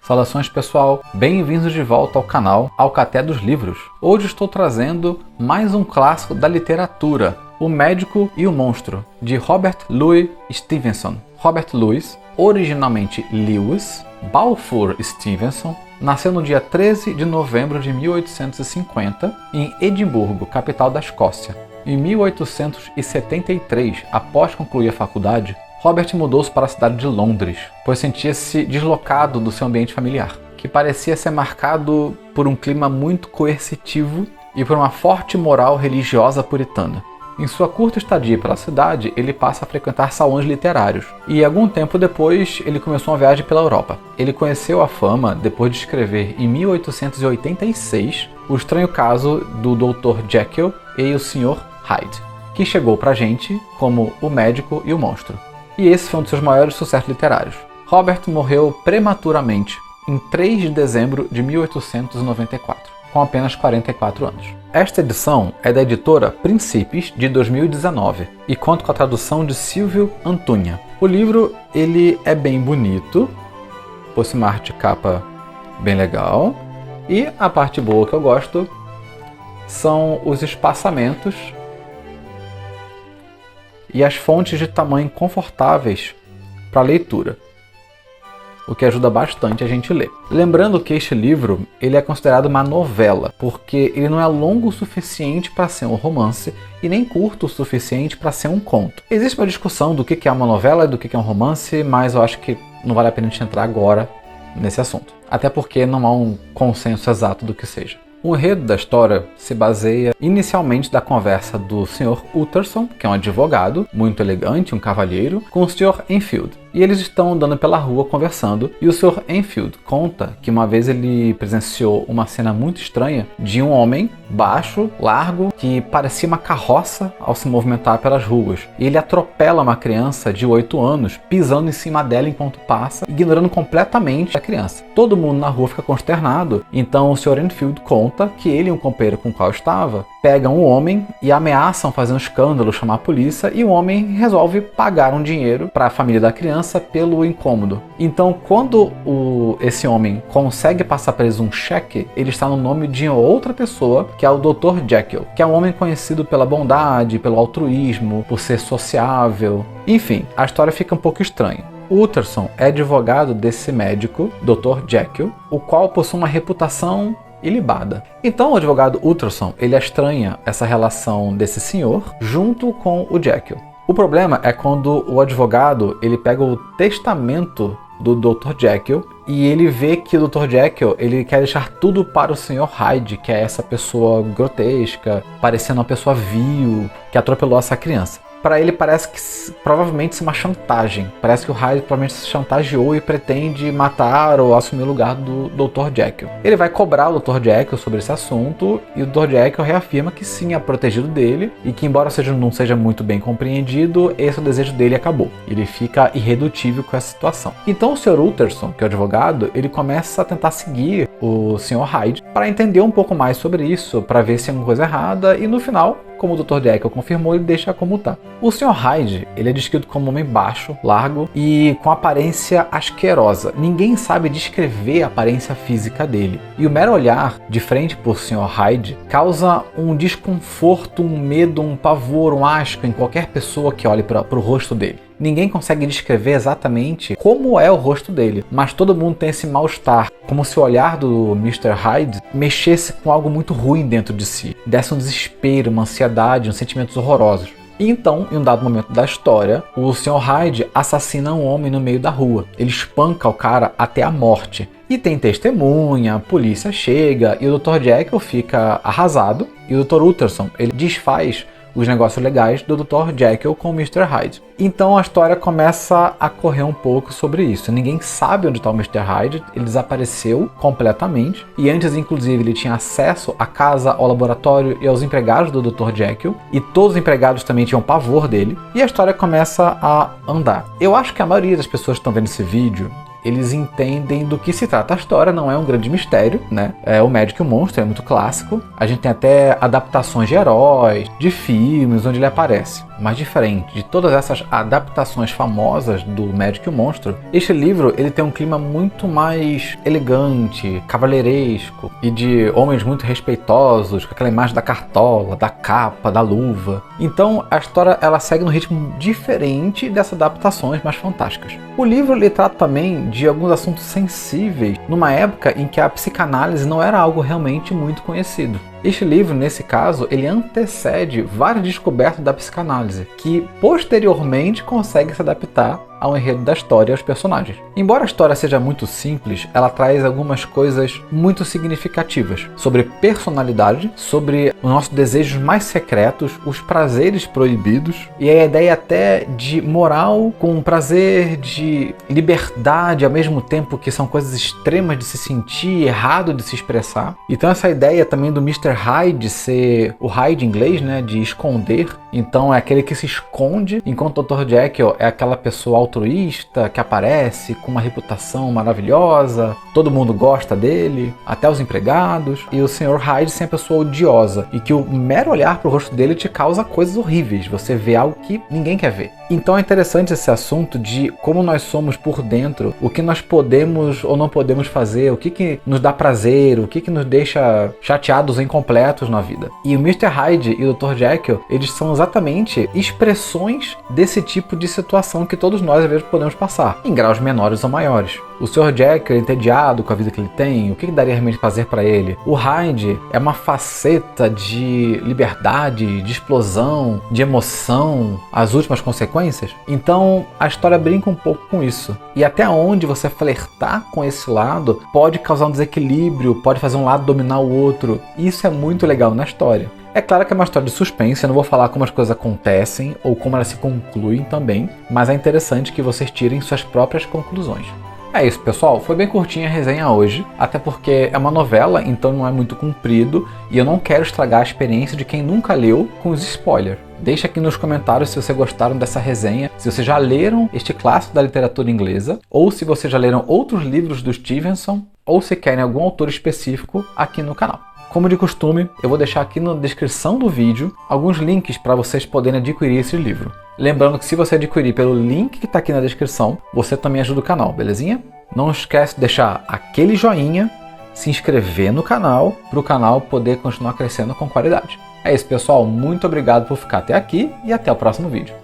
Saudações pessoal, bem-vindos de volta ao canal Alcaté dos Livros. Hoje estou trazendo mais um clássico da literatura, O Médico e o Monstro, de Robert Louis Stevenson. Robert Louis, originalmente Lewis Balfour Stevenson, nasceu no dia 13 de novembro de 1850 em Edimburgo, capital da Escócia. Em 1873, após concluir a faculdade, Robert mudou-se para a cidade de Londres, pois sentia-se deslocado do seu ambiente familiar, que parecia ser marcado por um clima muito coercitivo e por uma forte moral religiosa puritana. Em sua curta estadia pela cidade, ele passa a frequentar salões literários, e algum tempo depois ele começou uma viagem pela Europa. Ele conheceu a fama depois de escrever, em 1886, o estranho caso do Dr. Jekyll e o Sr. Hyde, que chegou pra gente como O Médico e o Monstro. E esse foi um dos seus maiores sucessos literários. Robert morreu prematuramente em 3 de dezembro de 1894, com apenas 44 anos. Esta edição é da editora Príncipes, de 2019, e conta com a tradução de Silvio Antuña. O livro ele é bem bonito, possui uma arte de capa bem legal, e a parte boa que eu gosto são os espaçamentos e as fontes de tamanho confortáveis para leitura, o que ajuda bastante a gente ler. Lembrando que este livro ele é considerado uma novela, porque ele não é longo o suficiente para ser um romance e nem curto o suficiente para ser um conto. Existe uma discussão do que é uma novela e do que é um romance, mas eu acho que não vale a pena a gente entrar agora nesse assunto, até porque não há um consenso exato do que seja. O enredo da história se baseia inicialmente da conversa do Sr. Utterson, que é um advogado muito elegante, um cavalheiro, com o Sr. Enfield. E eles estão andando pela rua conversando, e o Sr. Enfield conta que uma vez ele presenciou uma cena muito estranha de um homem baixo, largo, que parecia uma carroça ao se movimentar pelas ruas. E ele atropela uma criança de 8 anos, pisando em cima dela enquanto passa, ignorando completamente a criança. Todo mundo na rua fica consternado, então o Sr. Enfield conta que ele e um companheiro com o qual estava pegam o homem e ameaçam fazer um escândalo, chamar a polícia, e o homem resolve pagar um dinheiro para a família da criança pelo incômodo. Então, quando esse homem consegue passar preso um cheque, ele está no nome de outra pessoa, que é o Dr. Jekyll, que é um homem conhecido pela bondade, pelo altruísmo, por ser sociável. Enfim, a história fica um pouco estranha. Utterson é advogado desse médico, Dr. Jekyll, o qual possui uma reputação ilibada. Então o advogado Utterson, ele estranha essa relação desse senhor junto com o Jekyll. O problema é quando o advogado ele pega o testamento do Dr. Jekyll e ele vê que o Dr. Jekyll ele quer deixar tudo para o Sr. Hyde, que é essa pessoa grotesca, parecendo uma pessoa vil, que atropelou essa criança. Para ele parece que provavelmente isso é uma chantagem. Parece que o Hyde provavelmente se chantageou e pretende matar ou assumir o lugar do Dr. Jekyll. Ele vai cobrar o Dr. Jekyll sobre esse assunto e o Dr. Jekyll reafirma que sim, é protegido dele e que, embora não seja muito bem compreendido, esse é o desejo dele e acabou. Ele fica irredutível com essa situação. Então o Sr. Utterson, que é o advogado, ele começa a tentar seguir o Sr. Hyde para entender um pouco mais sobre isso, para ver se tem alguma coisa errada e no final, como o Dr. Jekyll confirmou, ele deixa como tá. O Sr. Hyde, ele é descrito como um homem baixo, largo e com aparência asquerosa. Ninguém sabe descrever a aparência física dele. E o mero olhar de frente por Sr. Hyde causa um desconforto, um medo, um pavor, um asco em qualquer pessoa que olhe para o rosto dele. Ninguém consegue descrever exatamente como é o rosto dele, mas todo mundo tem esse mal-estar, como se o olhar do Mr. Hyde mexesse com algo muito ruim dentro de si, desse um desespero, uma ansiedade, uns sentimentos horrorosos. E então, em um dado momento da história, o Sr. Hyde assassina um homem no meio da rua. Ele espanca o cara até a morte. E tem testemunha, a polícia chega e o Dr. Jekyll fica arrasado. E o Dr. Utterson, ele desfaz os negócios legais do Dr. Jekyll com o Mr. Hyde. Então a história começa a correr um pouco sobre isso. Ninguém sabe onde está o Mr. Hyde, ele desapareceu completamente. E antes, inclusive, ele tinha acesso à casa, ao laboratório e aos empregados do Dr. Jekyll. E todos os empregados também tinham pavor dele. E a história começa a andar. Eu acho que a maioria das pessoas que estão vendo esse vídeo, eles entendem do que se trata a história, não é um grande mistério, né? É O Médico e o Monstro, é muito clássico. A gente tem até adaptações de heróis, de filmes onde ele aparece. mas diferente de todas essas adaptações famosas do Magic e o Monstro, este livro ele tem um clima muito mais elegante, cavalheiresco e de homens muito respeitosos, com aquela imagem da cartola, da capa, da luva. Então a história ela segue num ritmo diferente dessas adaptações mais fantásticas. O livro ele trata também de alguns assuntos sensíveis numa época em que a psicanálise não era algo realmente muito conhecido. Este livro, nesse caso, ele antecede várias descobertas da psicanálise, que posteriormente consegue se adaptar ao enredo da história e aos personagens. Embora a história seja muito simples, ela traz algumas coisas muito significativas sobre personalidade, sobre os nossos desejos mais secretos, os prazeres proibidos e a ideia até de moral com prazer, de liberdade, ao mesmo tempo que são coisas extremas de se sentir, errado de se expressar. Então essa ideia também do Mr. Hyde ser o Hyde em inglês, né, de esconder. Então é aquele que se esconde, enquanto o Dr. Jekyll é aquela pessoa altruísta que aparece com uma reputação maravilhosa, todo mundo gosta dele, até os empregados, e o Sr. Hyde ser a pessoa odiosa e que o mero olhar para o rosto dele te causa coisas horríveis, você vê algo que ninguém quer ver. Então é interessante esse assunto de como nós somos por dentro, o que nós podemos ou não podemos fazer, o que nos dá prazer, o que nos deixa chateados ou incompletos na vida. E o Mr. Hyde e o Dr. Jekyll, eles são exatamente expressões desse tipo de situação que todos nós às vezes podemos passar, em graus menores ou maiores. O Sr. Jekyll é entediado com a vida que ele tem, o que daria realmente prazer para ele? O Hyde é uma faceta de liberdade, de explosão, de emoção, as últimas consequências. Então a história brinca um pouco com isso. E até onde você flertar com esse lado pode causar um desequilíbrio, pode fazer um lado dominar o outro. Isso é muito legal na história. É claro que é uma história de suspense, eu não vou falar como as coisas acontecem ou como elas se concluem também, mas é interessante que vocês tirem suas próprias conclusões. É isso, pessoal. Foi bem curtinha a resenha hoje, até porque é uma novela, então não é muito comprido e eu não quero estragar a experiência de quem nunca leu com os spoilers. Deixa aqui nos comentários se vocês gostaram dessa resenha, se vocês já leram este clássico da literatura inglesa, ou se vocês já leram outros livros do Stevenson, ou se querem algum autor específico aqui no canal. Como de costume, eu vou deixar aqui na descrição do vídeo alguns links para vocês poderem adquirir esse livro. Lembrando que se você adquirir pelo link que está aqui na descrição, você também ajuda o canal, belezinha? Não esquece de deixar aquele joinha, se inscrever no canal, para o canal poder continuar crescendo com qualidade. É isso, pessoal. Muito obrigado por ficar até aqui e até o próximo vídeo.